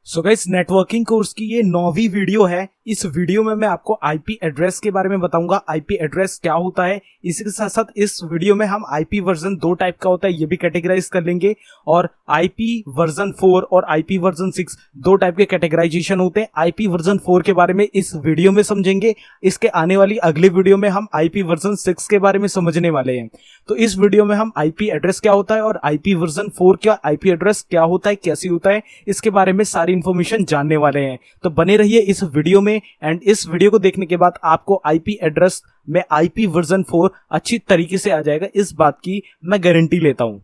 So guys, networking course की ये 9वीं video है। इस वीडियो में मैं आपको आईपी एड्रेस के बारे में बताऊंगा। आईपी एड्रेस क्या होता है, इसी के साथ साथ इस वीडियो में हम आईपी वर्जन 2 टाइप का होता है ये भी कैटेगराइज कर लेंगे, और आईपी वर्जन 4 और आईपी वर्जन 6 दो टाइप के कैटेगराइजेशन होते हैं। आईपी वर्जन 4 के बारे में इस वीडियो में समझेंगे। इसके आने वाली अगली वीडियो में हम आईपी वर्जन 6 के बारे में समझने वाले हैं। तो इस वीडियो में हम आईपी एड्रेस क्या होता है और आईपी वर्जन 4 क्या आईपी एड्रेस क्या होता है, कैसे होता है, इसके बारे में सारी इंफॉर्मेशन जानने वाले हैं। तो बने रहिए इस वीडियो में, एंड इस वीडियो को देखने के बाद आपको आईपी एड्रेस में आईपी वर्जन 4 अच्छी तरीके से आ जाएगा, इस बात की मैं गारंटी लेता हूं।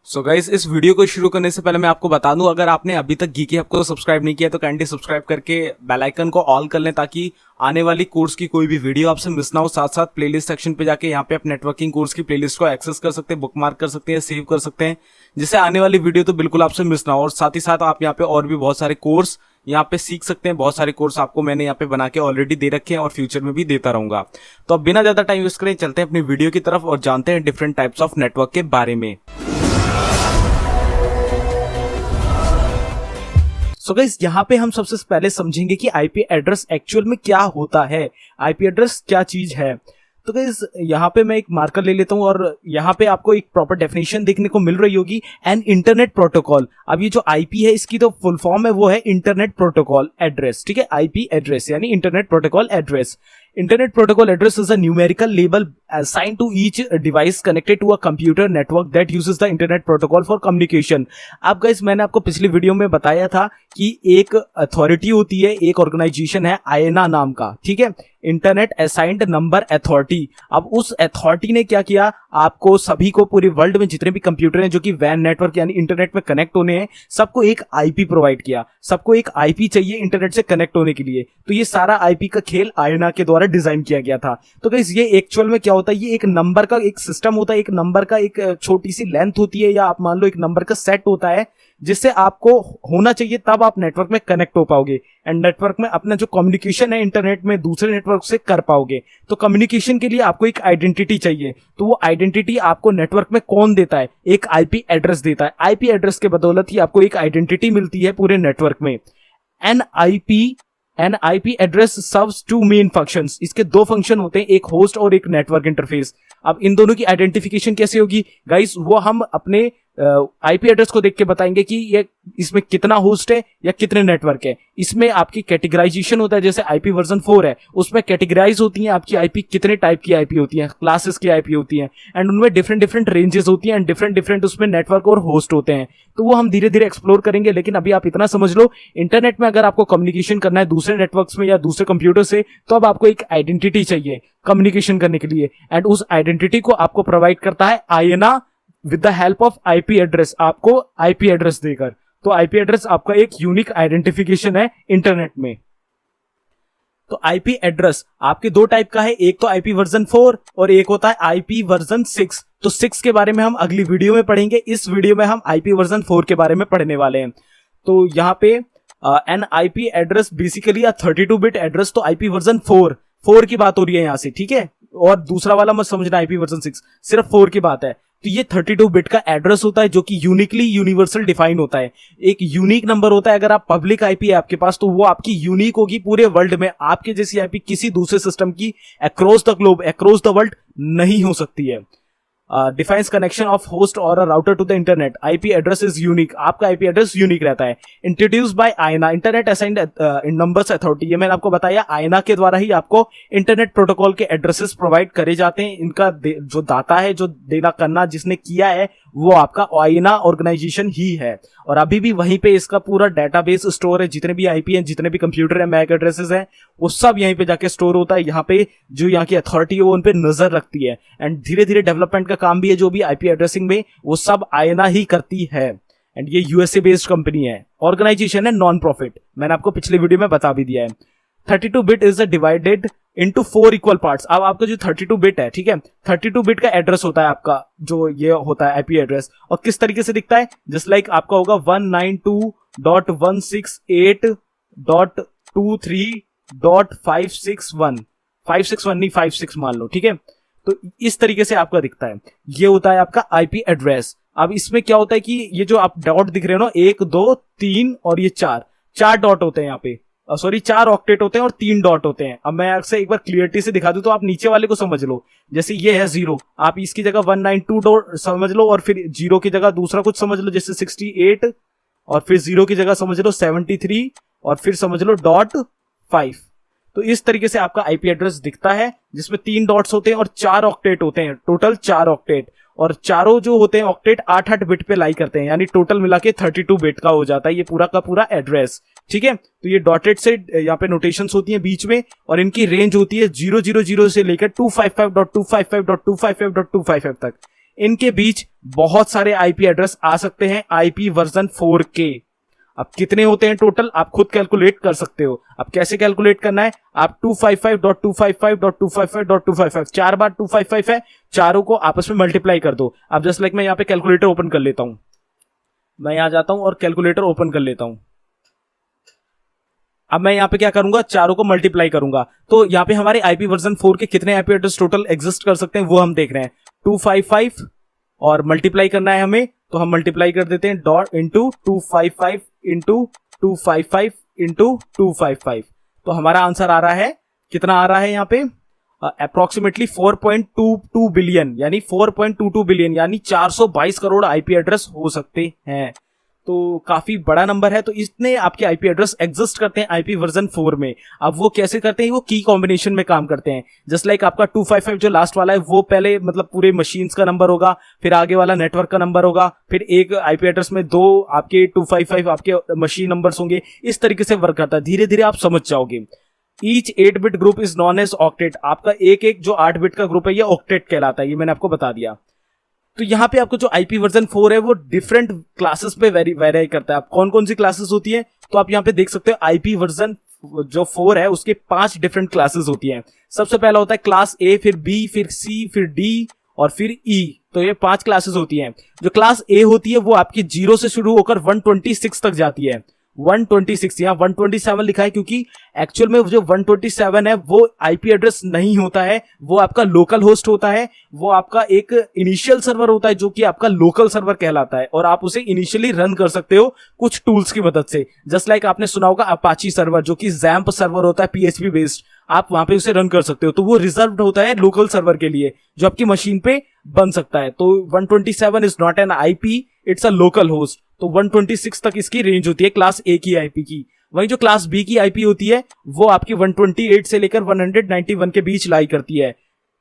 सो गाइस, इस वीडियो को शुरू करने से पहले मैं आपको बता दूं, अगर आपने अभी तक गीकी हब को सब्सक्राइब नहीं किया तो काइंडली सब्सक्राइब करके बेल आइकन को ऑल कर लें, ताकि आने वाली कोर्स की कोई भी वीडियो आपसे मिस ना हो। साथ साथ प्लेलिस्ट सेक्शन पे जाके यहाँ पे आप नेटवर्किंग कोर्स की प्लेलिस्ट को एक्सेस कर सकते हैं, बुकमार्क कर सकते हैं, सेव कर सकते हैं, जिससे आने वाली वीडियो तो बिल्कुल आपसे मिस ना हो। और साथ ही साथ आप यहाँ पे और भी बहुत सारे कोर्स यहाँ पे सीख सकते हैं। बहुत सारे कोर्स आपको मैंने यहाँ पे बना के ऑलरेडी दे रखे हैं और फ्यूचर में भी देता रहूंगा। तो अब बिना ज्यादा टाइम वेस्ट करें चलते हैं अपनी वीडियो की तरफ और जानते हैं डिफरेंट टाइप्स ऑफ नेटवर्क के बारे में। सो गाइस, यहाँ पे हम सबसे पहले समझेंगे कि आईपी एड्रेस एक्चुअल में क्या होता है, आईपी एड्रेस क्या चीज है। तो गाइस, यहाँ पे मैं एक मार्कर ले लेता हूँ और यहाँ पे आपको एक प्रॉपर डेफिनेशन देखने को मिल रही होगी, एन इंटरनेट प्रोटोकॉल। अब ये जो आईपी है इसकी तो फुल फॉर्म है, वो है इंटरनेट प्रोटोकॉल एड्रेस। ठीक है, आईपी एड्रेस यानी internet protocol address. Internet Protocol address is a numerical label assigned to each device connected to a computer network that uses the Internet Protocol for communication। अब guys, मैंने आपको पिछली video में बताया था कि एक अथॉरिटी होती है, एक ऑर्गेनाइजेशन है आयना नाम का, ठीक है, इंटरनेट असाइंड नंबर अथॉरिटी। अब उस अथॉरिटी ने क्या किया, आपको सभी को पूरे वर्ल्ड में जितने भी कंप्यूटर हैं जो कि वैन नेटवर्क यानी इंटरनेट में कनेक्ट होने हैं, सबको एक आईपी प्रोवाइड किया। सबको एक आईपी चाहिए इंटरनेट से कनेक्ट होने के लिए। तो ये सारा आईपी का खेल आयना के द्वारा डिजाइन किया गया था। तो गाइस, ये एक्चुअल में क्या होता है, ये एक नंबर का एक सिस्टम होता है, एक नंबर का एक छोटी सी लेंथ होती है, या आप मान लो एक नंबर का सेट होता है जिससे आपको होना चाहिए, तब आप नेटवर्क में कनेक्ट हो पाओगे एंड नेटवर्क में अपना जो कम्युनिकेशन है इंटरनेट में दूसरे नेटवर्क से कर पाओगे। तो कम्युनिकेशन के लिए आपको एक आइडेंटिटी चाहिए, तो वो आइडेंटिटी आपको नेटवर्क में कौन देता है, एक आईपी एड्रेस देता है। आईपी एड्रेस के बदौलत ही आपको एक आइडेंटिटी मिलती है पूरे नेटवर्क में। An IP address serves two main functions. इसके दो फंक्शन होते हैं, एक होस्ट और एक नेटवर्क इंटरफेस। अब इन दोनों की आइडेंटिफिकेशन कैसे होगी गाइस, वो हम अपने आईपी एड्रेस को देख के बताएंगे कि ये इसमें कितना होस्ट है या कितने नेटवर्क है। इसमें आपकी कैटेगराइजेशन होता है, जैसे आईपी वर्जन 4 है उसमें कैटेगराइज होती हैं आपकी आईपी, कितने टाइप की आईपी होती हैं, क्लासेस की आईपी होती हैं, एंड उनमें डिफरेंट रेंजेस होती हैं एंड डिफरेंट उसमें नेटवर्क और होस्ट होते हैं। तो वो हम धीरे धीरे एक्सप्लोर करेंगे, लेकिन अभी आप इतना समझ लो, इंटरनेट में अगर आपको कम्युनिकेशन करना है दूसरे नेटवर्क में या दूसरे कंप्यूटर से, तो अब आपको एक आइडेंटिटी चाहिए कम्युनिकेशन करने के लिए, एंड उस आइडेंटिटी को आपको प्रोवाइड करता है आयना with the help of IP address, आपको आईपी एड्रेस देकर। तो आईपी एड्रेस आपका एक यूनिक आइडेंटिफिकेशन है इंटरनेट में। तो आईपी एड्रेस आपके दो टाइप का है, एक तो आईपी वर्जन 4 और एक होता है आईपी वर्जन 6। तो 6 के बारे में हम अगली वीडियो में पढ़ेंगे, इस वीडियो में हम आईपी वर्जन 4 के बारे में पढ़ने वाले हैं। तो यहाँ पे N IP address basically 32 bit address. तो आईपी वर्जन 4 की बात हो रही है यहाँ से, ठीक है, और दूसरा वाला मत समझना आईपी वर्जन 6, सिर्फ 4 की बात है। तो ये 32 बिट का एड्रेस होता है जो कि यूनिकली यूनिवर्सल डिफाइन होता है, एक यूनिक नंबर होता है। अगर आप पब्लिक आईपी है आपके पास, तो वो आपकी यूनिक होगी पूरे वर्ल्ड में। आपके जैसी आईपी किसी दूसरे सिस्टम की across the globe, across the world नहीं हो सकती है। डिफाइंस कनेक्शन ऑफ होस्ट और router to the internet. IP address is unique, आपका आईपी एड्रेस यूनिक रहता है। Introduce by IANA, internet assigned numbers authority. ये मैंने आपको बताया, आयना के द्वारा ही आपको इंटरनेट प्रोटोकॉल के एड्रेसेस प्रोवाइड करे जाते हैं। इनका जो दाता है, जो देना करना जिसने किया है, वो आपका आयना ऑर्गेनाइजेशन ही है, और अभी भी वहीं पे इसका पूरा डेटाबेस स्टोर है। जितने भी आईपी हैं, जितने भी कंप्यूटर है, मैक एड्रेसेस हैं, वो सब यहीं पे जाके स्टोर होता है। यहाँ पे जो यहाँ की अथॉरिटी है वो उन पे नजर रखती है, एंड धीरे धीरे डेवलपमेंट का काम भी है जो भी आईपी एड्रेसिंग में, वो सब आयना ही करती है। एंड ये यूएसए बेस्ड कंपनी है, ऑर्गेनाइजेशन है, नॉन प्रॉफिट। मैंने आपको पिछले वीडियो में बता भी दिया है। 32 bit is divided into 4 equal parts. अब आपका जो 32 बिट है, ठीक है, 32 बिट का एड्रेस होता है आपका, जो ये होता है आईपी एड्रेस, और किस तरीके से दिखता है, जस्ट लाइक आपका होगा 192.168.23.561 561 नहीं 56 मान लो, ठीक है। तो इस तरीके से आपका दिखता है, ये होता है आपका आईपी एड्रेस। अब इसमें क्या होता है कि ये जो आप डॉट दिख रहे हो ना, 1 2 3 और ये 4, 4 डॉट होते हैं यहाँ पे, सॉरी 4 ऑक्टेट होते हैं और 3 डॉट होते हैं। अब मैं आपसे एक बार क्लियरिटी से दिखा दूं तो आप नीचे वाले को समझ लो। जैसे ये है 0, आप इसकी जगह 192 डॉट समझ लो, और फिर 0 की जगह दूसरा कुछ समझ लो जैसे 68, और फिर 0 की जगह समझ लो 73, और फिर समझ लो .5। तो इस तरीके से आपका आईपी एड्रेस दिखता है, जिसमें 3 डॉट्स होते हैं और 4 ऑक्टेट होते हैं, टोटल 4 ऑक्टेट। और चारों जो होते हैं ऑक्टेट 8-8 बिट पे लाई करते हैं, यानी टोटल मिला के 32 बिट का हो जाता है ये पूरा का पूरा एड्रेस। ठीक है, तो ये डॉटेड से यहाँ पे नोटेशंस होती हैं बीच में, और इनकी रेंज होती है 000 से लेकर 255.255.255.255 तक। इनके बीच बहुत सारे आईपी एड्रेस आ सकते हैं आईपी वर्जन 4 के। अब कितने होते हैं टोटल आप खुद कैलकुलेट कर सकते हो। अब कैसे कैलकुलेट करना है, आप 255.255.255.255 4 बार 255 है, चारों को आपस में मल्टीप्लाई कर दो। अब जस्ट लाइक मैं यहाँ पे कैलकुलेटर ओपन कर लेता हूं, मैं यहां जाता हूं और कैलकुलेटर ओपन कर लेता हूं। अब मैं यहाँ पे क्या करूंगा, चारों को मल्टीप्लाई करूंगा। तो यहाँ पे हमारे आईपी वर्जन 4 के कितने आईपी एड्रेस टोटल एग्जिस्ट कर सकते हैं वो हम देख रहे हैं। 255 और मल्टीप्लाई करना है हमें, तो हम मल्टीप्लाई कर देते हैं डॉट इंटू 255 इंटू 255 इंटू 255। तो हमारा आंसर आ रहा है, कितना आ रहा है यहाँ पे, अप्रोक्सीमेटली 4.22 बिलियन, यानी 4.22 बिलियन यानी 422 करोड़ आईपी एड्रेस हो सकते हैं। तो काफी बड़ा नंबर है। तो इतने आपके आईपी एड्रेस एग्जिस्ट करते हैं आईपी वर्जन 4 में। अब वो कैसे करते हैं, वो की कॉम्बिनेशन में काम करते हैं। जस्ट लाइक आपका 255 जो लास्ट वाला है वो पहले मतलब पूरे मशीन्स का नंबर होगा, फिर आगे वाला नेटवर्क का नंबर होगा, फिर एक आईपी एड्रेस में 2 आपके 255 आपके मशीन नंबर्स होंगे। इस तरीके से वर्क करता है, धीरे धीरे आप समझ जाओगे। Each 8 bit group is known as octet. आपका एक जो 8 बिट का ग्रुप है ये ऑक्टेट कहलाता है, ये मैंने आपको बता दिया। तो यहाँ पे आपको जो आईपी वर्जन 4 है वो डिफरेंट क्लासेस पे वेरी करता है। आप कौन कौन सी क्लासेस होती है, तो आप यहाँ पे देख सकते हो आईपी वर्जन जो 4 है उसके 5 डिफरेंट क्लासेस होती हैं। सबसे पहला होता है क्लास ए, फिर बी, फिर सी, फिर डी और फिर ई। तो ये 5 क्लासेस होती हैं। जो क्लास ए होती है वो आपकी 0 से शुरू होकर 126 तक जाती है। 126, यहाँ 127 लिखा है क्योंकि एक्चुअल में जो 127 है वो आईपी एड्रेस नहीं होता है, वो आपका लोकल होस्ट होता है। वो आपका एक इनिशियल सर्वर होता है जो कि आपका लोकल सर्वर कहलाता है, और आप उसे इनिशियली रन कर सकते हो कुछ टूल्स की मदद से। जस्ट लाइक आपने सुना होगा अपाची सर्वर, जो कि जैम्प सर्वर होता है पीएचपी बेस्ड, आप वहां पे उसे रन कर सकते हो। तो वो रिजर्व्ड होता है लोकल सर्वर के लिए जो आपकी मशीन पे बन सकता है। तो 127 is not an IP, it's a local host. तो 126 तक इसकी रेंज होती है क्लास ए की आईपी की। वहीं जो क्लास बी की आईपी होती है वो आपकी 128 से लेकर 191 के बीच लाई करती है।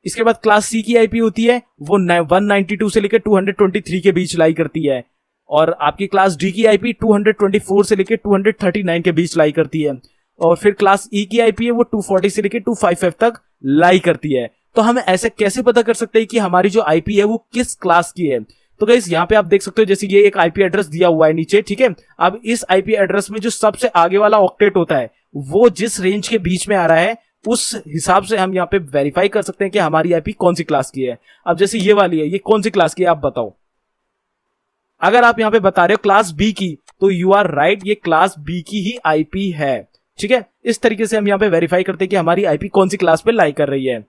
इसके बाद क्लास सी की आईपी होती है वो 192 से लेकर 223 के बीच लाई करती है। और आपकी क्लास डी की आईपी 224 से लेकर 239 के बीच लाई करती है। और फिर क्लास ई की आईपी है वो 240 से लेकर 255 तक लाई करती है। तो हम ऐसे कैसे पता कर सकते हैं कि हमारी जो आईपी है वो किस क्लास की है। तो गाइस यहाँ पे आप देख सकते हो जैसे ये एक आईपी एड्रेस दिया हुआ है नीचे, ठीक है। अब इस आईपी एड्रेस में जो सबसे आगे वाला ऑक्टेट होता है वो जिस रेंज के बीच में आ रहा है उस हिसाब से हम यहाँ पे वेरीफाई कर सकते हैं कि हमारी आईपी कौन सी क्लास की है। अब जैसे ये वाली है, ये कौन सी क्लास की है आप बताओ। अगर आप यहाँ पे बता रहे हो क्लास बी की, तो यू आर राइट, ये क्लास बी की ही आईपी है, ठीक है। इस तरीके से हम यहाँ पे वेरीफाई करते हैं कि हमारी आईपी कौन सी क्लास पे लाई कर रही है।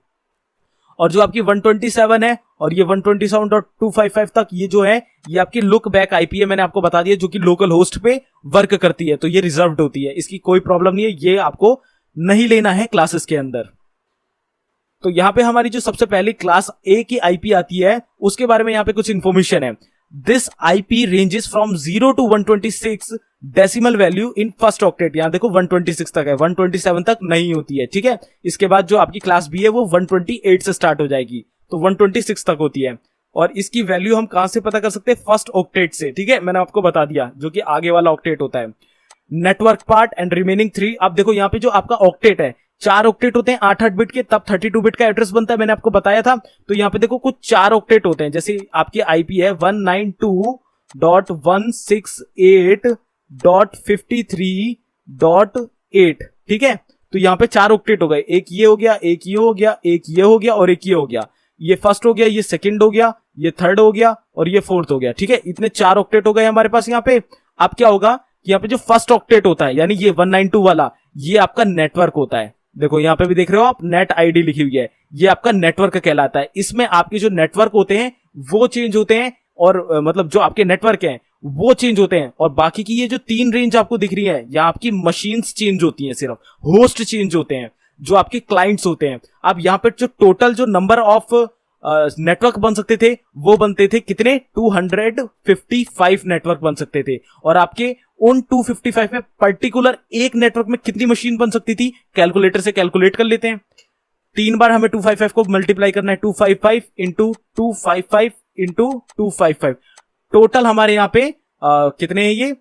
और जो आपकी 127 है और ये 127.255 तक ये जो है ये आपकी लुक बैक आईपी है, मैंने आपको बता दिया, जो कि लोकल होस्ट पे वर्क करती है। तो ये रिजर्व्ड होती है, इसकी कोई प्रॉब्लम नहीं है, ये आपको नहीं लेना है क्लासेस के अंदर। तो यहाँ पे हमारी जो सबसे पहली क्लास ए की आईपी आती है उसके बारे में यहाँ पे कुछ इंफॉर्मेशन है। This IP ranges from 0 to 126 decimal value in first octet. यहां देखो 126 तक है, 127 तक नहीं होती है, ठीक है। इसके बाद जो आपकी क्लास बी है वो 128 से स्टार्ट हो जाएगी, तो 126 तक होती है। और इसकी वैल्यू हम कहां से पता कर सकते हैं, फर्स्ट ऑक्टेट से, ठीक है। मैंने आपको बता दिया जो कि आगे वाला ऑक्टेट होता है। Network part and remaining 3। अब देखो यहाँ पे जो आपका ऑक्टेट है 4 ऑक्टेट होते हैं 8-8 बिट के, तब 32 बिट का एड्रेस बनता है, मैंने आपको बताया था। तो यहाँ पे देखो कुछ 4 ऑक्टेट होते हैं, जैसे आपकी आईपी है 192.168.53.8, ठीक है। तो यहाँ पे 4 ऑक्टेट हो गए, एक ये हो गया, एक ये हो गया, एक ये हो गया और एक ये हो गया। ये फर्स्ट हो गया, ये सेकंड हो गया, ये थर्ड हो गया और ये फोर्थ हो गया, ठीक है। इतने 4 ऑक्टेट हो गए हमारे पास यहाँ पे। अब क्या होगा कि यहाँ पे जो फर्स्ट ऑक्टेट होता है यानी ये 192 वाला, ये आपका नेटवर्क होता है। देखो यहाँ पे भी देख रहे हो आप, नेट आईडी लिखी हुई है, ये आपका नेटवर्क कहलाता है। इसमें आपके जो नेटवर्क होते हैं वो चेंज होते हैं, और मतलब जो आपके नेटवर्क हैं वो चेंज होते हैं। और बाकी की ये जो 3 रेंज आपको दिख रही है, यहाँ आपकी मशीन्स चेंज होती हैं, सिर्फ होस्ट चेंज होते हैं, जो आपके क्लाइंट्स होते हैं। अब यहाँ पे जो टोटल जो नंबर ऑफ नेटवर्क बन सकते थे वो बनते थे कितने, 255 नेटवर्क बन सकते थे। और आपके उन 255 में पर्टिकुलर एक नेटवर्क में कितनी मशीन बन सकती थी, कैलकुलेटर से कैलकुलेट कर लेते हैं। 3 बार हमें 255 को मल्टीप्लाई करना है, 255 इंटू 255 इंटू 255, टोटल हमारे यहाँ पे कितने हैं ये,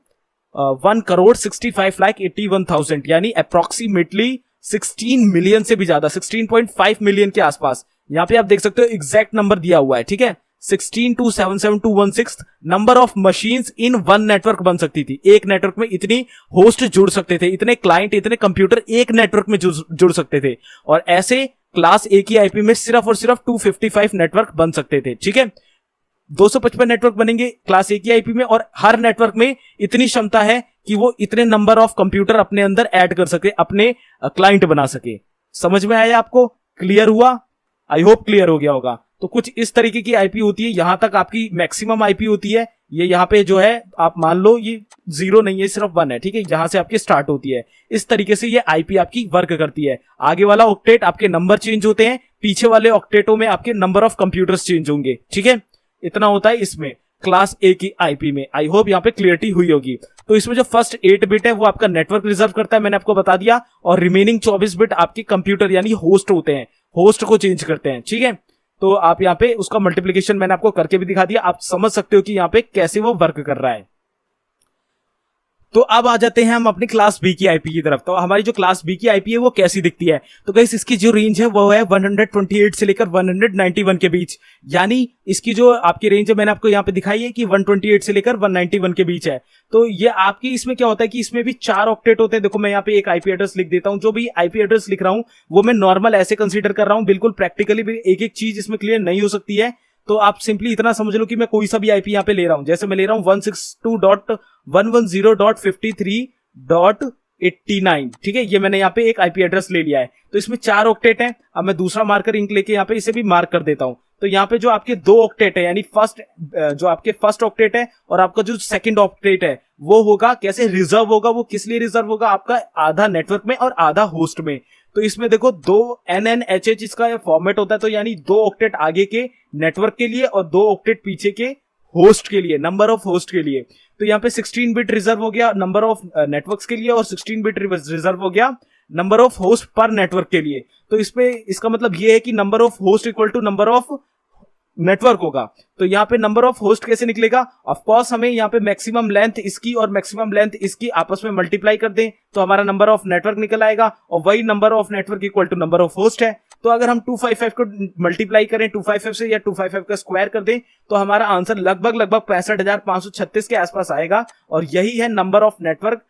1,65,81,000, यानी अप्रोक्सीमेटली 16 मिलियन से भी ज्यादा, 16.5 मिलियन के आसपास। यहाँ पे आप देख सकते हो एग्जैक्ट नंबर दिया हुआ है, ठीक है, 16,277,216 number of machines in one network बन सकती थी। एक नेटवर्क में इतनी होस्ट जुड़ सकते थे, इतने क्लाइंट, इतने कंप्यूटर एक नेटवर्क में जुड़ सकते थे। और ऐसे क्लास ए की आईपी में सिर्फ और सिर्फ 255 नेटवर्क बन सकते थे, ठीक है। 255 नेटवर्क बनेंगे क्लास ए की आईपी में, और हर नेटवर्क में इतनी क्षमता है कि वो इतने नंबर ऑफ कंप्यूटर अपने अंदर ऐड कर सके, अपने क्लाइंट बना सके। समझ में आया आपको, क्लियर हुआ, आई होप क्लियर हो गया होगा। तो कुछ इस तरीके की आईपी होती है, यहां तक आपकी मैक्सिमम आईपी होती है। ये यहाँ पे जो है आप मान लो ये 0 नहीं है, सिर्फ 1 है, ठीक है, यहां से आपकी स्टार्ट होती है। इस तरीके से ये आईपी आपकी वर्क करती है। आगे वाला ऑक्टेट आपके नंबर चेंज होते हैं, पीछे वाले ऑक्टेटों में आपके नंबर ऑफ कंप्यूटर्स चेंज होंगे, ठीक है। इतना होता है इसमें क्लास ए की आईपी में। आई होप यहाँ पे क्लियरिटी हुई होगी। तो इसमें जो फर्स्ट 8 बिट है वो आपका नेटवर्क रिजर्व करता है, मैंने आपको बता दिया, और रिमेनिंग 24 बिट आपके कंप्यूटर यानी होस्ट होते हैं, होस्ट को चेंज करते हैं, ठीक है। तो आप यहाँ पे उसका मल्टीप्लीकेशन मैंने आपको करके भी दिखा दिया, आप समझ सकते हो कि यहाँ पे कैसे वो वर्क कर रहा है। तो अब आ जाते हैं हम अपनी क्लास बी की आईपी की तरफ। तो हमारी जो क्लास बी की आईपी है वो कैसी दिखती है, तो गाइस इसकी जो रेंज है वो है 128 से लेकर 191 के बीच, यानी इसकी जो आपकी रेंज है मैंने आपको यहाँ पे दिखाई है कि 128 से लेकर 191 के बीच है। तो ये आपकी इसमें क्या होता है कि इसमें भी 4 ऑक्टेट होते हैं। देखो मैं यहाँ पे एक आईपी एड्रेस लिख देता हूँ, जो भी आईपी एड्रेस लिख रहा हूँ वो मैं नॉर्मल ऐसे कंसीडर कर रहा हूँ, बिल्कुल प्रैक्टिकली भी एक एक चीज इसमें क्लियर नहीं हो सकती है। तो आप सिंपली इतना समझ लो कि मैं कोई सा भी आईपी यहाँ पे ले रहा हूं, जैसे मैं ले रहा हूं 162.110.53.89, ठीक है, ये मैंने यहाँ पे एक आईपी एड्रेस ले लिया है। तो इसमें 4 ऑक्टेट हैं। अब मैं दूसरा मार्कर इंक लेके यहाँ पे इसे भी मार्क कर देता हूं। तो यहाँ पे जो आपके 2 ऑक्टेट है, यानी जो आपके फर्स्ट ऑक्टेट है और आपका जो सेकंड ऑक्टेट है वो होगा कैसे रिजर्व होगा, वो किस लिए रिजर्व होगा, आपका आधा नेटवर्क में और आधा होस्ट में। तो इसमें देखो 2 NNHH इसका फॉर्मेट होता है, तो यानी 2 ऑक्टेट आगे के नेटवर्क के लिए और 2 ऑक्टेट पीछे के होस्ट के लिए, नंबर ऑफ होस्ट के लिए। तो यहाँ पे 16 बिट रिजर्व हो गया नंबर ऑफ नेटवर्क्स के लिए, और 16 बिट रिजर्व हो गया नंबर ऑफ होस्ट पर नेटवर्क के लिए। तो इसमें इसका मतलब ये है कि number of host equal to number of network होगा। तो यहाँ पे नंबर ऑफ होस्ट कैसे निकलेगा, ऑफ कोर्स हमें यहाँ पे मैक्सिमम लेंथ इसकी और मैक्सिमम लेंथ इसकी आपस में मल्टीप्लाई कर दें तो हमारा नंबर ऑफ नेटवर्क निकल आएगा, और वही number of network equal to number of host है। तो अगर हम 255 को मल्टीप्लाई करें 255 से या 255 का स्क्वायर कर दें तो हमारा आंसर लगभग 65,536 के आसपास आएगा, और यही है number of network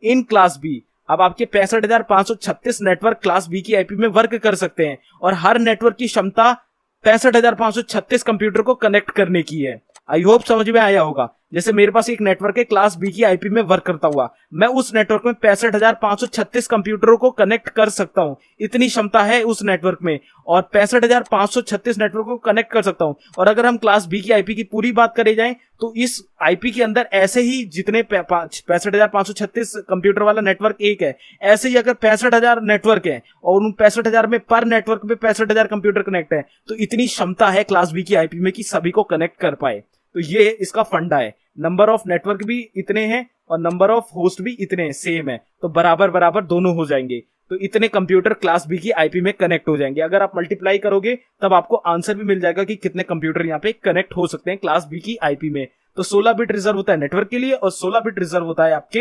in class B. अब आपके 65,536 नेटवर्क क्लास बी की आईपी में वर्क कर सकते हैं, और हर नेटवर्क की क्षमता 65,536 कंप्यूटर को कनेक्ट करने की है। आई होप समझ में आया होगा। जैसे मेरे पास एक नेटवर्क है क्लास बी की आईपी में वर्क करता हुआ, मैं उस नेटवर्क में 65,536 कंप्यूटरों को कनेक्ट कर सकता हूं, इतनी क्षमता है उस नेटवर्क में, और 65,536 नेटवर्क को कनेक्ट कर सकता हूं। और अगर हम क्लास बी की आईपी की पूरी बात करें जाए तो इस आईपी के अंदर ऐसे ही जितने 65,536 कंप्यूटर वाला नेटवर्क एक है, ऐसे ही अगर 65,000 नेटवर्क है और उन 65,000 में पर नेटवर्क में 65,000 कंप्यूटर कनेक्ट है, तो इतनी क्षमता है क्लास बी की आईपी में कि सभी को कनेक्ट कर पाए। तो ये इसका फंडा है। नंबर ऑफ नेटवर्क भी इतने हैं और नंबर ऑफ होस्ट भी इतने हैं, सेम है, तो बराबर बराबर दोनों हो जाएंगे। तो इतने कंप्यूटर क्लास बी की आईपी में कनेक्ट हो जाएंगे। अगर आप मल्टीप्लाई करोगे तब आपको आंसर भी मिल जाएगा कि कितने कंप्यूटर यहाँ पे कनेक्ट हो सकते हैं क्लास बी की आईपी में। तो 16 बिट रिजर्व होता है नेटवर्क के लिए और 16 बिट रिजर्व होता है आपके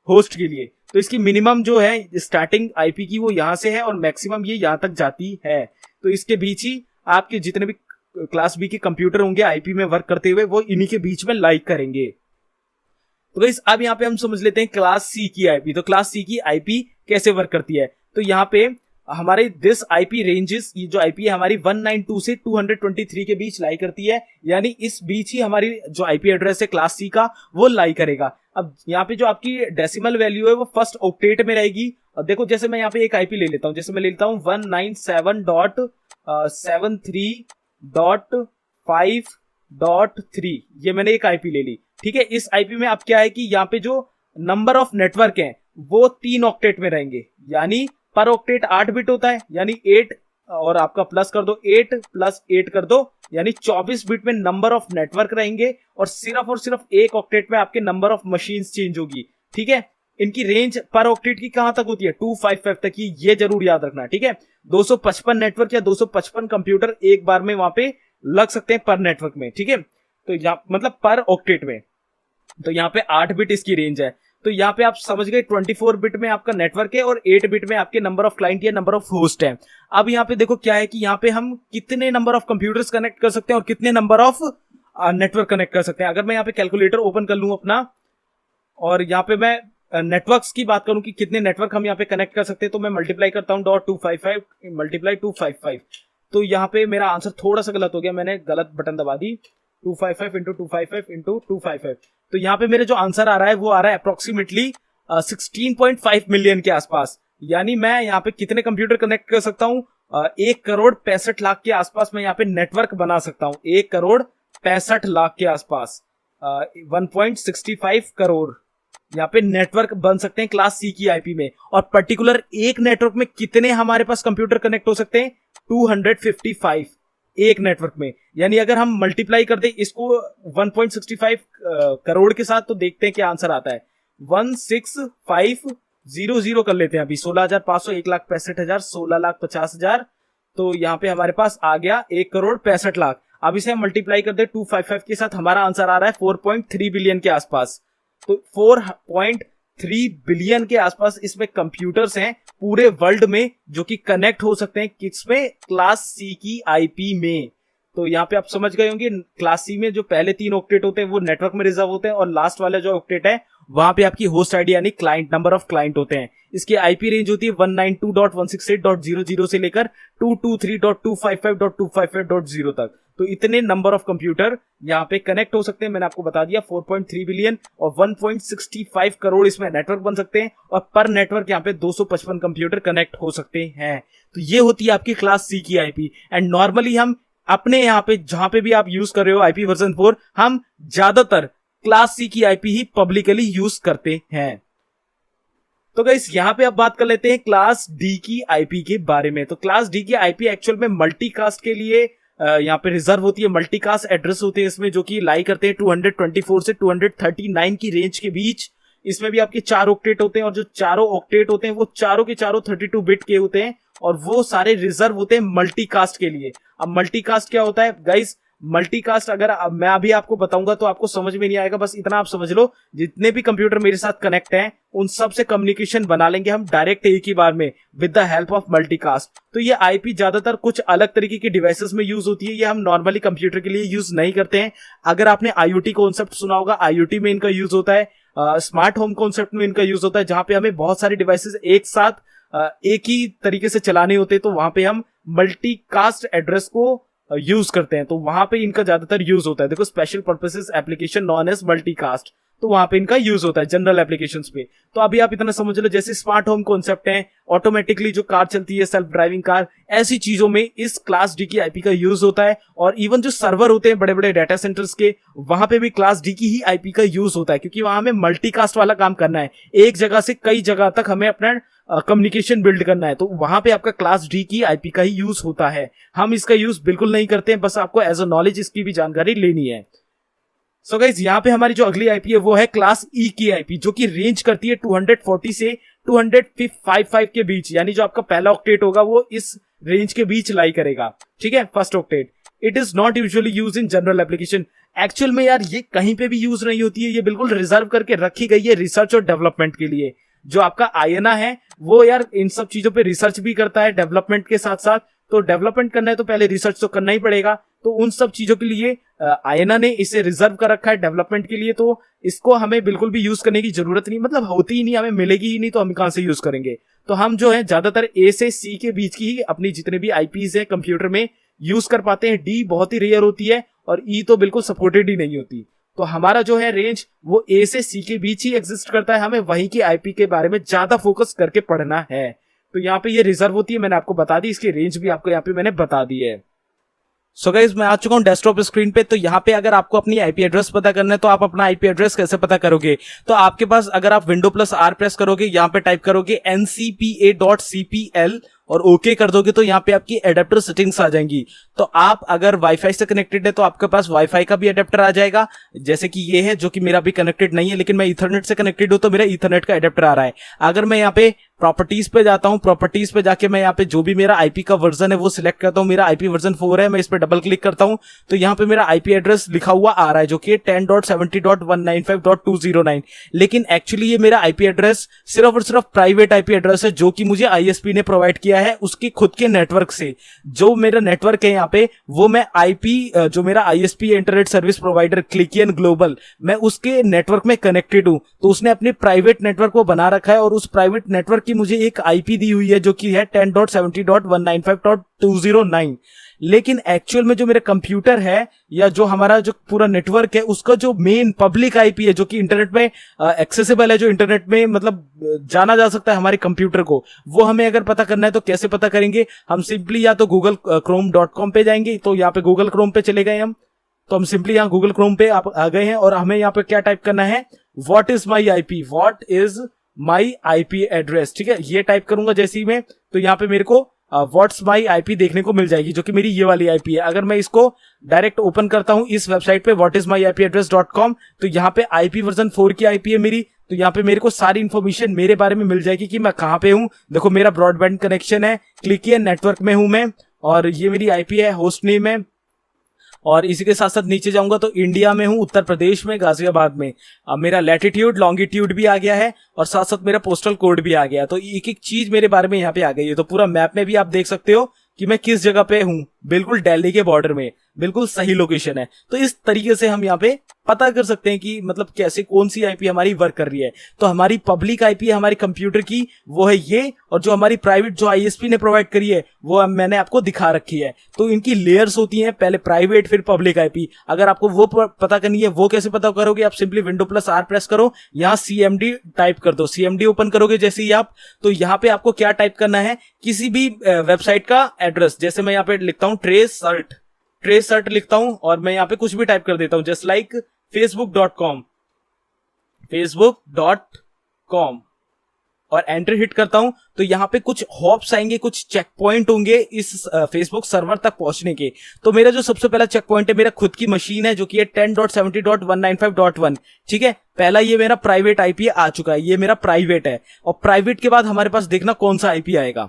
होस्ट के लिए। तो इसकी मिनिमम जो है स्टार्टिंग आईपी की वो यहां से है और मैक्सिमम ये यहां तक जाती है। तो इसके बीच ही आपके जितने भी क्लास बी के कंप्यूटर होंगे आईपी में वर्क करते हुए वो इन्हीं के बीच में लाइक करेंगे। तो गाइस अब यहाँ पे हम समझ लेते हैं क्लास सी की आईपी। तो क्लास सी की आईपी कैसे वर्क करती है, तो यहाँ पे हमारे दिस आईपी रेंजेस, ये जो आईपी है हमारी 192 से 223 के बीच लाई करती है, यानी इस बीच ही हमारी जो आईपी एड्रेस है क्लास सी का वो लाई करेगा। अब यहाँ पे जो आपकी डेसिमल वैल्यू है वो फर्स्ट ऑक्टेट में रहेगी। और देखो जैसे मैं यहाँ पे एक आईपी ले लेता हूँ, जैसे मैं ले लेता हूँ 197.73.5.3, ये मैंने एक आईपी ले ली। ठीक है, इस आईपी में अब क्या है कि यहाँ पे जो नंबर ऑफ नेटवर्क हैं वो 3 ऑक्टेट में रहेंगे, यानी पर ऑक्टेट 8 बिट होता है, यानी 8 और आपका प्लस कर दो 8 प्लस 8 कर दो, यानी 24 बिट में नंबर ऑफ नेटवर्क रहेंगे और सिर्फ एक ऑक्टेट में आपके नंबर ऑफ मशीन्स चेंज होगी। ठीक है, इनकी रेंज पर ऑक्टेट की कहां तक होती है, 255 तक की, ये जरूर याद रखना। ठीक है, 255 नेटवर्क या 255 कंप्यूटर एक बार में वहां पे लग सकते हैं पर नेटवर्क में। ठीक है, तो यहाँ मतलब पर ऑक्टेट में, तो यहाँ पे 8 बिट इसकी रेंज है। तो यहाँ पे आप समझ गए 24 बिट में आपका नेटवर्क है और 8 बिट में आपके नंबर ऑफ क्लाइंट या नंबर ऑफ होस्ट है। अब यहाँ पे देखो क्या है कि यहाँ पे हम कितने नंबर ऑफ कंप्यूटर्स कनेक्ट कर सकते हैं और कितने नंबर ऑफ नेटवर्क कनेक्ट कर सकते हैं। अगर मैं यहाँ पे कैलकुलेटर ओपन कर लूं अपना और यहाँ पे मैं नेटवर्क्स की बात करूं कि कितने नेटवर्क हम यहाँ पे कनेक्ट कर सकते हैं, तो मैं मल्टीप्लाई करता हूं .255 मल्टीप्लाई 255, तो यहाँ पे मेरा आंसर थोड़ा सा गलत हो गया, मैंने गलत बटन दबा दी। 255 इंटू 255 इंटू 255, तो यहाँ पे मेरे जो आंसर आ रहा है वो आ रहा है अप्रोक्सीमेटली 16.5 मिलियन के आसपास। यानी मैं यहाँ पे कितने कंप्यूटर कनेक्ट कर सकता हूँ, 1,65,00,000 के आसपास मैं यहाँ पे नेटवर्क बना सकता हूँ। 1,65,00,000 के आसपास 1.65 करोड़ यहाँ पे नेटवर्क बन सकते हैं क्लास सी की आईपी में। और पर्टिकुलर एक नेटवर्क में कितने हमारे पास कंप्यूटर कनेक्ट हो सकते हैं, 255 एक नेटवर्क में। यानी अगर हम मल्टीप्लाई कर दे इसको 1.65 करोड़ के साथ, तो देखते हैं क्या आंसर आता है। 16500 कर लेते हैं अभी, 16,500, 1,65,000, 16,50,000, तो यहाँ पे हमारे पास आ गया 1,65,00,000। अब इसे हम मल्टीप्लाई कर दे 255 के साथ, हमारा आंसर आ रहा है 4.3 बिलियन के आसपास। तो 4.3 बिलियन के आसपास इसमें कंप्यूटर्स हैं पूरे वर्ल्ड में जो कि कनेक्ट हो सकते हैं किसमें, क्लास सी की आईपी में। तो यहाँ पे आप समझ गए होंगे क्लास सी में जो पहले 3 ऑक्टेट होते हैं वो नेटवर्क में रिजर्व होते हैं और लास्ट वाला जो ऑक्टेट है वहां पे आपकी होस्ट आईडी यानी क्लाइंट नंबर ऑफ क्लाइंट होते हैं। इसकी आईपी रेंज होती है 192.168.00 से लेकर 223.255.255.0 तक। तो इतने नंबर ऑफ कंप्यूटर यहाँ पे कनेक्ट हो सकते हैं। मैंने आपको बता दिया 4.3 बिलियन और 1.65 करोड़ इसमें नेटवर्क बन सकते हैं और पर नेटवर्क यहाँ पे 255 कंप्यूटर कनेक्ट हो सकते हैं। तो ये होती है आपकी क्लास सी की आईपी। एंड नॉर्मली हम अपने यहाँ पे जहां पे भी आप यूज कर रहे हो आईपी वर्जन 4, हम ज्यादातर क्लास सी की आईपी ही पब्लिकली यूज करते हैं। तो गाइस यहाँ पे अब बात कर लेते हैं क्लास डी की आईपी के बारे में। तो क्लास डी की आईपी एक्चुअल में मल्टीकास्ट के लिए यहाँ पे रिजर्व होती है। मल्टीकास्ट एड्रेस होते हैं इसमें जो कि लाई करते हैं 224 से 239 की रेंज के बीच। इसमें भी आपके 4 ऑक्टेट होते हैं और जो चारों ऑक्टेट होते हैं वो चारों के चारों 32 बिट के होते हैं और वो सारे रिजर्व होते हैं मल्टीकास्ट के लिए। अब मल्टीकास्ट क्या होता है गाइस, मल्टीकास्ट अगर मैं अभी आपको बताऊंगा तो आपको समझ में नहीं आएगा, बस इतना आप समझ लो जितने भी कंप्यूटर मेरे साथ कनेक्ट हैं उन सब से कम्युनिकेशन बना लेंगे हम डायरेक्ट एक ही बार में with the help of multicast. तो ये आईपी ज्यादातर कुछ अलग तरीके के डिवाइसेस में यूज होती है, ये हम नॉर्मली कंप्यूटर के लिए यूज नहीं करते हैं। अगर आपने आईओटी कॉन्सेप्ट सुना होगा, आईओटी में इनका यूज होता है, स्मार्ट होम कॉन्सेप्ट में इनका यूज होता है, जहां पे हमें बहुत सारे डिवाइसेस एक साथ एक ही तरीके से चलाने होते हैं, तो वहां पे हम मल्टीकास्ट एड्रेस को यूज करते हैं। तो वहां पे इनका ज्यादातर यूज होता है। देखो special purposes application known as multicast, तो वहां पे इनका यूज होता है जनरल एप्लीकेशंस पे। तो अभी आप इतना समझ लो जैसे स्मार्ट होम कॉन्सेप्ट है, ऑटोमेटिकली जो कार चलती है, सेल्फ ड्राइविंग कार, ऐसी चीजों में इस क्लास डी की आईपी का यूज होता है। और इवन जो सर्वर होते हैं बड़े बड़े डाटा सेंटर्स के, वहां पे भी क्लास डी की ही आईपी का यूज होता है, क्योंकि वहां हमें मल्टीकास्ट वाला काम करना है, एक जगह से कई जगह तक हमें अपना कम्युनिकेशन बिल्ड करना है। तो वहां पे आपका क्लास डी की आईपी का ही यूज होता है। हम इसका यूज बिल्कुल नहीं करते हैं, बस आपको एज अ नॉलेज इसकी भी जानकारी लेनी है। सो गाइस यहाँ पे हमारी जो अगली आईपी है वो है क्लास ई की आईपी, जो कि रेंज करती है 240 से 255 के बीच। यानी जो आपका पहला ऑक्टेट होगा वो इस रेंज के बीच लाई करेगा। ठीक है, first octet. It is not usually use in general application. Actual में यार ये कहीं पे भी यूज नहीं होती है, ये बिल्कुल रिजर्व करके रखी गई है रिसर्च और डेवलपमेंट के लिए। जो आपका आईएनए है वो यार इन सब चीजों पे रिसर्च भी करता है डेवलपमेंट के साथ साथ। तो डेवलपमेंट करना है तो पहले रिसर्च तो करना ही पड़ेगा, तो उन सब चीजों के लिए आईएनए ने इसे रिजर्व कर रखा है डेवलपमेंट के लिए। तो इसको हमें बिल्कुल भी यूज करने की जरूरत नहीं, मतलब होती ही नहीं, हमें मिलेगी ही नहीं, तो हम कहां से यूज करेंगे। तो हम जो है ज्यादातर ए से सी के बीच की ही अपनी जितने भी आईपीज है कंप्यूटर में यूज कर पाते हैं। डी बहुत ही रेयर होती है और ई तो बिल्कुल सपोर्टेड ही नहीं होती। तो हमारा जो है रेंज वो ए से सी के बीच ही एग्जिस्ट करता है। हमें वहीं की आईपी के बारे में ज्यादा फोकस करके पढ़ना है। तो यहाँ पे ये रिजर्व होती है, मैंने आपको बता दी, इसकी रेंज भी आपको यहाँ पे मैंने बता दी है। सो गाइस मैं आ चुका हूं डेस्कटॉप स्क्रीन पे। तो यहाँ पे अगर आपको अपनी आईपी एड्रेस पता करना है तो आप अपना आईपी एड्रेस कैसे पता करोगे? तो आपके पास अगर आप विंडो प्लस आर प्रेस करोगे, यहाँ पे टाइप करोगे ncpa.cpl और ओके कर दोगे तो यहाँ पे आपकी एडेप्टर सेटिंग्स आ जाएंगी। तो आप अगर वाईफाई से कनेक्टेड है तो आपके पास वाईफाई का भी एडेप्टर आ जाएगा, जैसे कि ये है जो कि मेरा भी कनेक्टेड नहीं है, लेकिन मैं ईथरनेट से कनेक्टेड हूं तो मेरा ईथरनेट का एडेप्टर आ रहा है। अगर मैं यहाँ पे प्रॉपर्टीज पे जाता हूं, प्रॉपर्टीज पे जाके मैं यहाँ पे जो भी मेरा आईपी का वर्जन है वो सिलेक्ट करता हूं। मेरा आईपी वर्जन 4 है, मैं इस पे डबल क्लिक करता हूं तो यहाँ पे मेरा आईपी एड्रेस लिखा हुआ आ रहा है जो कि 10.70.195.209। लेकिन एक्चुअली ये मेरा आईपी एड्रेस सिर्फ और सिर्फ प्राइवेट आईपी एड्रेस है जो कि मुझे आईएसपी ने प्रोवाइड किया है उसके खुद के नेटवर्क से। जो मेरा नेटवर्क है यहाँ पे वो मैं आईपी जो मेरा आईएसपी इंटरनेट सर्विस प्रोवाइडर क्लिकियन ग्लोबल, मैं उसके नेटवर्क में कनेक्टेड हूं। तो उसने अपने प्राइवेट नेटवर्क को बना रखा है और उस प्राइवेट नेटवर्क की मुझे एक आईपी दी हुई है जो कि है 10.70.195.209। लेकिन एक्चुअल में जो मेरा कंप्यूटर है या जो हमारा जो पूरा नेटवर्क है उसका जो मेन पब्लिक आईपी है जो कि इंटरनेट में एक्सेसिबल है, जो इंटरनेट में मतलब जाना जा सकता है हमारे कंप्यूटर को, वो हमें अगर पता करना है तो कैसे पता करेंगे? हम सिंपली या तो google.chrome.com पे जाएंगे। तो यहाँ पे गूगल क्रोम पे चले गए हम, तो हम सिंपली यहाँ गूगल क्रोम पे आप आ गए हैं और हमें यहाँ पे क्या टाइप करना है? What is my IP, what is my IP address. ठीक है, ये टाइप करूंगा जैसे ही मैं तो यहाँ पे मेरे को व्हाट्स माई आईपी देखने को मिल जाएगी जो कि मेरी ये वाली आईपी है। अगर मैं इसको डायरेक्ट ओपन करता हूं इस वेबसाइट पे whatismyipaddress.com तो यहाँ पे आईपी वर्जन 4 की आईपी है मेरी। तो यहाँ पे मेरे को सारी इन्फॉर्मेशन मेरे बारे में मिल जाएगी कि मैं कहाँ पे हूँ। देखो मेरा ब्रॉडबैंड कनेक्शन है, क्लिकियन नेटवर्क में हूं मैं और ये मेरी आईपी है, होस्ट नेम है। और इसी के साथ साथ नीचे जाऊंगा तो इंडिया में हूं, उत्तर प्रदेश में, गाजियाबाद में। अब मेरा लैटिट्यूड लॉन्गिट्यूड भी आ गया है और साथ साथ मेरा पोस्टल कोड भी आ गया। तो एक एक चीज मेरे बारे में यहाँ पे आ गई है। तो पूरा मैप में भी आप देख सकते हो कि मैं किस जगह पे हूं, बिल्कुल दिल्ली के बॉर्डर में, बिल्कुल सही लोकेशन है। तो इस तरीके से हम यहाँ पे पता कर सकते हैं कि मतलब कैसे कौन सी आईपी हमारी वर्क कर रही है। तो हमारी पब्लिक आईपी है हमारी कंप्यूटर की, वो है ये, और जो हमारी प्राइवेट जो आईएसपी ने प्रोवाइड करी है वो मैंने आपको दिखा रखी है। तो इनकी लेयर्स होती हैं, पहले प्राइवेट फिर पब्लिक आईपी। अगर आपको वो पता करनी है वो कैसे पता करोगे? आप simply window plus are press करो, यहाँ सीएमडी टाइप कर दो। सीएमडी ओपन करोगे जैसे ही आप, तो यहाँ पे आपको क्या टाइप करना है? किसी भी वेबसाइट का एड्रेस। जैसे मैं यहाँ पे लिखता हूँ ट्रेस सर्ट लिखता हूं और मैं यहाँ पे कुछ भी टाइप कर देता हूं, जस्ट लाइक facebook.com और एंटर हिट करता हूं। तो यहाँ पे कुछ हॉप्स आएंगे, कुछ चेक पॉइंट होंगे इस फेसबुक सर्वर तक पहुंचने के। तो मेरा जो सबसे पहला चेक पॉइंट है मेरा खुद की मशीन है जो कि है 10.70.195.1। ठीक है, पहला ये मेरा प्राइवेट आईपी आ चुका है, ये मेरा प्राइवेट है। और प्राइवेट के बाद हमारे पास देखना कौन सा आईपी आएगा।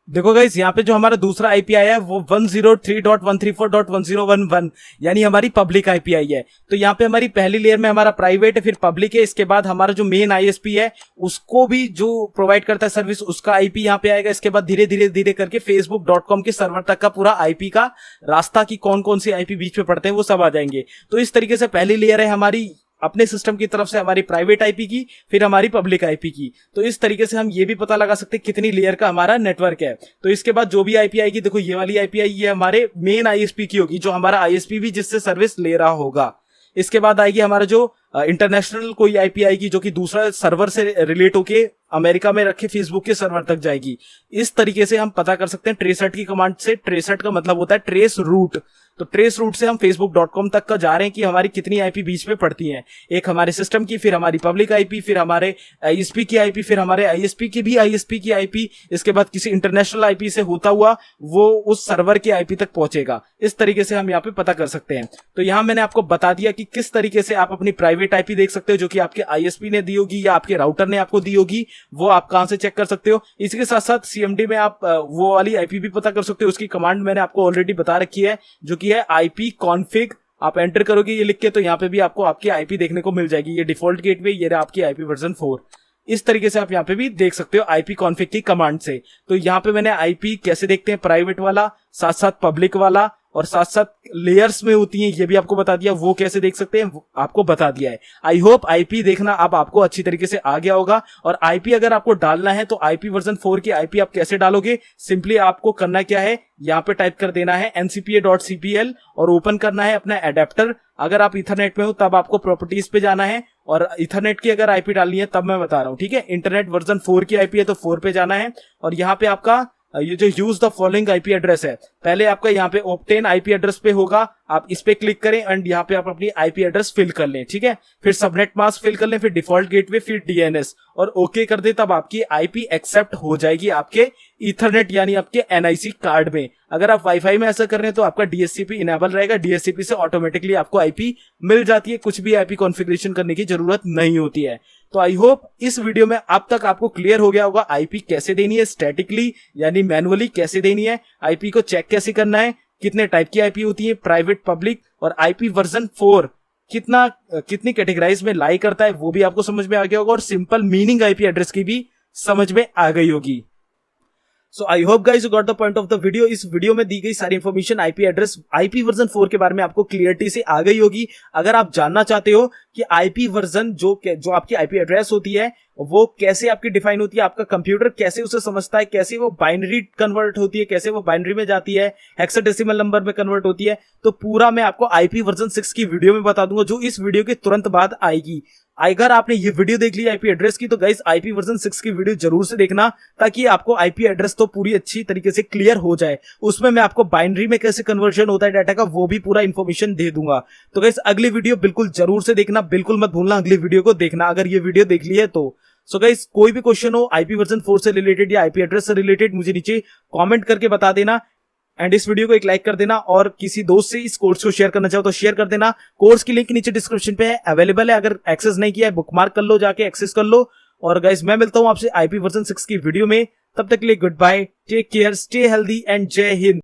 देखो गाइस यहाँ पे जो हमारा दूसरा आईपी आया है वो 103.134.1011 यानी हमारी पब्लिक आईपी आई है। तो यहाँ पे हमारी पहली लेयर में हमारा प्राइवेट है, फिर पब्लिक है, इसके बाद हमारा जो मेन आईएसपी है उसको भी जो प्रोवाइड करता है सर्विस उसका आईपी यहाँ पे आएगा। इसके बाद धीरे धीरे करके facebook.com के सर्वर तक का पूरा आईपी का रास्ता की कौन कौन सी आईपी बीच में पड़ते हैं वो सब आ जाएंगे। तो इस तरीके से पहली लेयर है हमारी अपने सिस्टम की तरफ से हमारी प्राइवेट आईपी की, फिर हमारी पब्लिक आईपी की। तो इस तरीके से हम ये भी पता लगा सकते हैं कितनी लेयर का हमारा नेटवर्क है। तो इसके बाद जो भी आईपी आएगी, देखो ये वाली आईपी आई, ये हमारे मेन आईएसपी की होगी, जो हमारा आईएसपी भी जिससे सर्विस ले रहा होगा। इसके बाद आएगी हमारा जो इंटरनेशनल कोई आईपी आएगी जो कि दूसरा सर्वर से रिलेट होके अमेरिका में रखे फेसबुक के सर्वर तक जाएगी। इस तरीके से हम पता कर सकते हैं ट्रेसट की कमांड से। ट्रेसट का मतलब होता है ट्रेस रूट। तो ट्रेस रूट से हम facebook.com तक का जा रहे हैं कि हमारी कितनी आईपी बीच में पड़ती हैं, एक हमारे सिस्टम की, फिर हमारी पब्लिक आईपी, फिर हमारे आईएसपी की आईपी, फिर हमारे आईएसपी की भी आईएसपी की आईपी, इसके बाद किसी इंटरनेशनल आईपी से होता हुआ वो उस सर्वर की आईपी तक पहुंचेगा। इस तरीके से हम यहाँ पे पता कर सकते हैं। तो यहाँ मैंने आपको बता दिया कि किस तरीके से आप अपनी प्राइवेट आईपी देख सकते हो जो कि आपके आईएसपी ने दी होगी या आपके राउटर ने आपको दी होगी, वो आप कहां से चेक कर सकते हो। इसके साथ साथ सीएमडी में आप वो वाली आईपी भी पता कर सकते हो। उसकी कमांड मैंने आपको ऑलरेडी बता रखी है जो कि है आईपी कॉन्फिग। आप एंटर करोगे ये लिख के, तो यहाँ पे भी आपको आपकी आईपी देखने को मिल जाएगी। ये डिफॉल्ट गेटवे, ये रहा आपकी आईपी वर्जन 4। इस तरीके से आप यहाँ पे भी देख सकते हो आईपी कॉन्फिग की कमांड से। तो यहाँ पे मैंने आईपी कैसे देखते हैं, प्राइवेट वाला, साथ साथ पब्लिक वाला, और साथ साथ लेयर्स में होती हैं ये भी आपको बता दिया। वो कैसे देख सकते हैं आपको बता दिया है। आई होप आईपी देखना अब आपको अच्छी तरीके से आ गया होगा। और आईपी अगर आपको डालना है तो आईपी वर्जन 4 की आईपी आप कैसे डालोगे? सिंपली आपको करना क्या है, यहाँ पे टाइप कर देना है ncpa.cpl और ओपन करना है अपना एडेप्टर। अगर आप इथरनेट में हो तब आपको प्रॉपर्टीज पे जाना है, और इथरनेट की अगर आईपी डालनी है तब मैं बता रहा हूँ। ठीक है, इंटरनेट वर्जन 4 की आईपी है तो 4 पे जाना है, और यहाँ पे आपका ये जो use the following IP address है, पहले आपका यहाँ पे ऑब्टेन आईपी एड्रेस पे होगा, आप इस पे क्लिक करें एंड यहाँ पे आप अपनी आईपी एड्रेस फिल कर लें, ठीक है। फिर सबनेट मास्क फिल कर लें, फिर डिफॉल्ट गेटवे, फिर डीएनएस और ओके कर दे, तब आपकी आईपी एक्सेप्ट हो जाएगी आपके ईथरनेट यानी आपके एनआईसी कार्ड में। अगर आप वाईफाई में ऐसा कर रहे हैं तो आपका डीएचसीपी इनेबल रहेगा, डीएचसीपी से ऑटोमेटिकली आपको आईपी मिल जाती है, कुछ भी आईपी कॉन्फ़िगरेशन करने की जरूरत नहीं होती है। तो आई होप इस वीडियो में अब तक आपको क्लियर हो गया होगा आईपी कैसे देनी है, स्टैटिकली यानी मैनुअली कैसे देनी है, आईपी को चेक कैसे करना है, कितने टाइप की आईपी होती है, प्राइवेट, पब्लिक, और आईपी वर्जन 4 कितनी कैटेगराइज में लाई करता है वो भी आपको समझ में आ गया होगा, और सिंपल मीनिंग आईपी एड्रेस की भी समझ में आ गई होगी। So I hope guys you got the point of the video. इस वीडियो में दी गई सारी information IP address, IP version 4 के बारे में आपको क्लियरिटी से आ गई होगी। अगर आप जानना चाहते हो कि आईपी वर्जन जो आपकी आईपी एड्रेस होती है वो कैसे आपकी डिफाइन होती है, आपका कंप्यूटर कैसे उसे समझता है, कैसे वो बाइनरी कन्वर्ट होती है, कैसे वो बाइनरी में जाती है, हेक्साडेसिमल नंबर में कन्वर्ट होती है, तो पूरा मैं आपको आईपी वर्जन 6 की वीडियो में बता दूंगा, जो इस वीडियो के तुरंत बाद आएगी। अगर आपने ये वीडियो देख ली आईपी एड्रेस की, तो गाइस आईपी वर्जन 6 की वीडियो जरूर से देखना, ताकि आपको आईपी एड्रेस तो पूरी अच्छी तरीके से क्लियर हो जाए। उसमें मैं आपको बाइनरी में कैसे कन्वर्जन होता है डाटा का वो भी पूरा इंफॉर्मेशन दे दूंगा। तो गाइस अगली वीडियो बिल्कुल जरूर से देखना, बिल्कुल मत भूलना अगली वीडियो को देखना अगर ये वीडियो देख ली है तो। सो गाइस कोई भी क्वेश्चन हो आईपी वर्जन 4 से रिलेटेड या आईपी एड्रेस से रिलेटेड, मुझे नीचे कमेंट करके बता देना, एंड इस वीडियो को एक लाइक कर देना, और किसी दोस्त से इस कोर्स को शेयर करना चाहो तो शेयर कर देना। कोर्स की लिंक नीचे डिस्क्रिप्शन पे है, अवेलेबल है, अगर एक्सेस नहीं किया है बुकमार्क कर लो, जाके एक्सेस कर लो। और गाइस मैं मिलता हूं आपसे आईपी वर्जन 6 की वीडियो में, तब तक के लिए goodbye, take care, stay healthy and जय हिंद।